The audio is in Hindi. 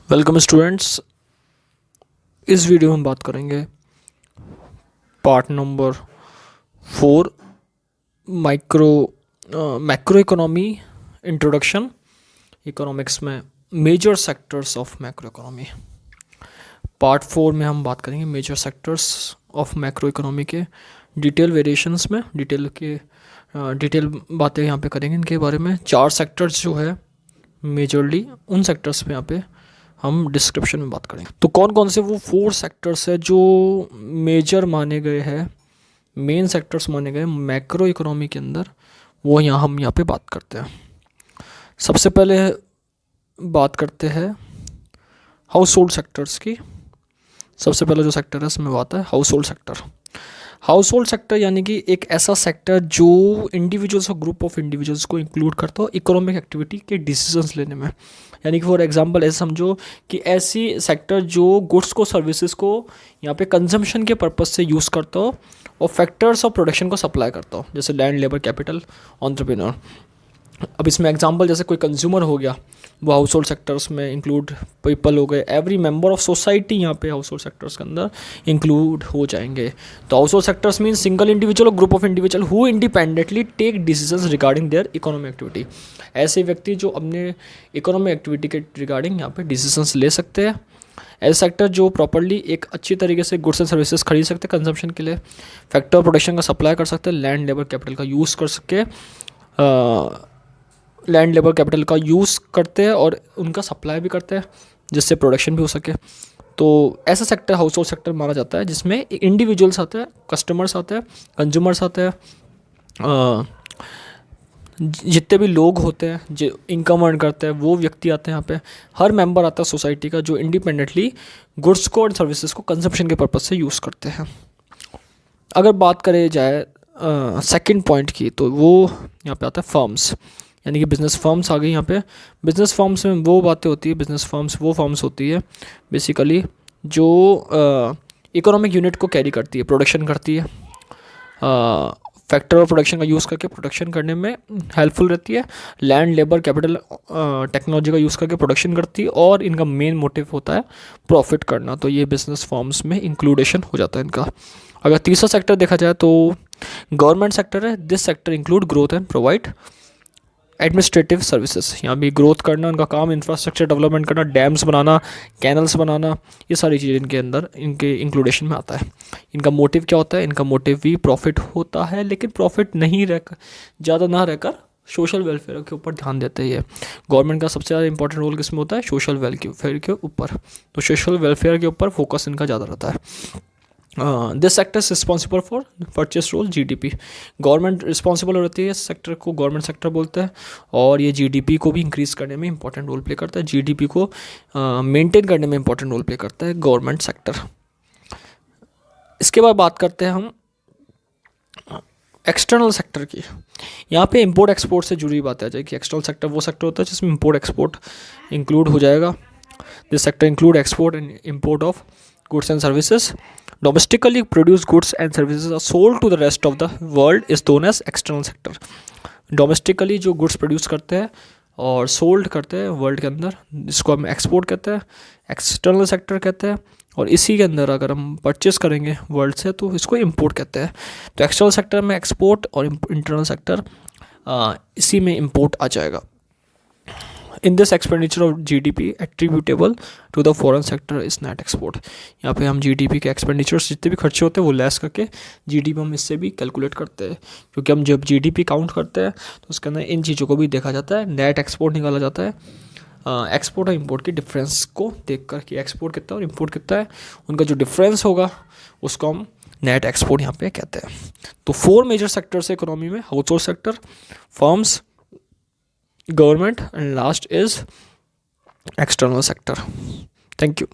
Welcome students. इस वीडियो में हम बात करेंगे part number 4 micro macro economy introduction. Economics में major sectors of macro economy. Part 4 में हम बात करेंगे major sectors of macro economy के डिटेल वेरिएशंस में, डिटेल बातें यहाँ पे करेंगे इनके बारे में। 4 सेक्टर्स जो है मेजरली, उन सेक्टर्स पे यहाँ पे हम डिस्क्रिप्शन में बात करेंगे। तो कौन कौन से वो 4 सेक्टर्स है जो मेजर माने गए हैं, मेन सेक्टर्स माने गए मैक्रो इकोनॉमी के अंदर, वो हम यहाँ पे बात करते हैं। सबसे पहले बात करते हैं हाउस होल्ड सेक्टर्स की। सबसे पहला जो सेक्टर है इसमें बात है house hold sector. House hold sector यानी कि एक ऐसा सेक्टर जो इंडिविजुअल्स और ग्रुप ऑफ इंडिविजुअल्स को इंक्लूड करता हो इकोनॉमिक एक्टिविटी के डिसीजंस लेने में। यानी कि फॉर एग्जांपल ऐसे समझो कि ऐसी सेक्टर जो गुड्स को, सर्विसेज को यहाँ पे कंजम्पशन के पर्पज से यूज़ करता हो और फैक्टर्स ऑफ प्रोडक्शन को सप्लाई करता हो, जैसे लैंड, लेबर, कैपिटल, एंटरप्रेन्योर। अब इसमें एग्जांपल जैसे कोई कंज्यूमर हो गया, वो हाउस होल्ड सेक्टर्स में इंक्लूड पीपल हो गए। एवरी मेंबर ऑफ सोसाइटी यहाँ पे हाउस होल्ड सेक्टर्स के अंदर इंक्लूड हो जाएंगे। तो household sectors mean single individual और group of individual who independently take decisions regarding their economic activity. ऐसे व्यक्ति जो अपने इकोनॉमिक एक्टिविटी के रिगार्डिंग यहाँ पे डिसीजंस ले सकते हैं। ऐसे सेक्टर जो प्रॉपर्ली एक अच्छी तरीके से गुड्स एंड सर्विसेज खरीद सकते हैं कंजम्पशन के लिए, फैक्टर प्रोडक्शन का सप्लाई कर सकते हैं, लैंड, लेबर, कैपिटल का यूज़ कर सके, लैंड, लेबर, कैपिटल का यूज़ करते हैं और उनका सप्लाई भी करते हैं जिससे प्रोडक्शन भी हो सके। तो ऐसा सेक्टर हाउस होल्ड सेक्टर माना जाता है जिसमें इंडिविजुअल्स आते हैं, कस्टमर्स आते हैं, कंज्यूमर्स आते हैं, जितने भी लोग होते हैं जो इनकम अर्न करते हैं वो व्यक्ति आते हैं यहाँ पे। हर मेंबर आता है सोसाइटी का जो इंडिपेंडेंटली गुड्स को और सर्विसेज को कंजम्पशन के पर्पज से यूज़ करते हैं। अगर बात करें जाए सेकंड पॉइंट की, तो वो यहाँ पे आता है फर्म्स, यानी कि बिज़नेस फर्म्स आ गई यहाँ पे। बिज़नेस फर्म्स में वो बातें होती है, बिज़नेस फर्म्स वो फर्म्स होती है बेसिकली जो इकोनॉमिक यूनिट को कैरी करती है, प्रोडक्शन करती है, फैक्टर ऑफ प्रोडक्शन का यूज़ करके प्रोडक्शन करने में हेल्पफुल रहती है, लैंड, लेबर, कैपिटल, टेक्नोलॉजी का यूज़ करके प्रोडक्शन करती है और इनका मेन मोटिव होता है प्रॉफिट करना। तो ये बिज़नेस फर्म्स में इंक्लूडेशन हो जाता है इनका। अगर तीसरा सेक्टर देखा जाए तो गवर्नमेंट सेक्टर है। This sector include growth and provide administrative services. यहाँ भी ग्रोथ करना, उनका काम इंफ्रास्ट्रक्चर डेवलपमेंट करना, डैम्स बनाना, कैनल्स बनाना, ये सारी चीज़ें इनके अंदर इनके इंक्लूडेशन में आता है। इनका मोटिव क्या होता है? इनका मोटिव भी प्रॉफिट होता है, लेकिन प्रॉफिट नहीं रहकर, ज़्यादा ना रहकर सोशल वेलफेयर के ऊपर ध्यान देते हैं। ये गवर्नमेंट का सबसे ज़्यादा इंपॉर्टेंट रोल किसमें होता है? सोशल वेलफेयर के ऊपर। तो सोशल वेलफेयर के ऊपर फोकस इनका ज़्यादा रहता है। This sector is responsible for purchase role GDP. Government responsible रहती है, इस सेक्टर को गवर्नमेंट सेक्टर बोलते हैं और ये जीडीपी को भी इंक्रीज़ करने में इंपॉर्टेंट रोल प्ले करता है। जीडीपी को मेंटेन करने में इंपॉर्टेंट रोल प्ले करता है गवर्नमेंट सेक्टर। इसके बाद बात करते हैं हम एक्सटर्नल सेक्टर की। यहाँ पे इंपोर्ट एक्सपोर्ट से जुड़ी बात आ जाएगी। एक्सटर्नल सेक्टर वो सेक्टर होता है जिसमें इंपोर्ट एक्सपोर्ट इंक्लूड हो जाएगा। This sector include export and import of goods and services. Domestically produced goods and services are sold to the rest of the world is known as external sector. Domestically जो goods produce करते हैं और sold करते हैं वर्ल्ड के अंदर, जिसको हम एक्सपोर्ट कहते हैं, एक्सटर्नल सेक्टर कहते हैं। और इसी के अंदर अगर हम परचेस करेंगे वर्ल्ड से तो इसको इम्पोर्ट कहते हैं। तो एक्सटर्नल सेक्टर में एक्सपोर्ट और इंटरनल सेक्टर इसी में इम्पोर्ट आ जाएगा। In this expenditure of GDP attributable to the foreign sector is net export. यहाँ पे हम जीडीपी के एक्सपेंडिचर्स जितने भी खर्चे होते हैं वो लेस करके जीडीपी हम इससे भी कैलकुलेट करते हैं, क्योंकि हम जब जीडीपी काउंट करते हैं तो उसके अंदर इन चीज़ों को भी देखा जाता है। नेट एक्सपोर्ट निकाला जाता है एक्सपोर्ट और इम्पोर्ट की डिफरेंस को देख कर कि एक्सपोर्ट कितना और इम्पोर्ट कितना है, उनका जो डिफरेंस होगा उसको हम नेट एक्सपोर्ट यहाँ पे कहते हैं। तो 4 मेजर सेक्टर्स है इकोनॉमी में: house hold sector, firms, government, and last is external sector. Thank you.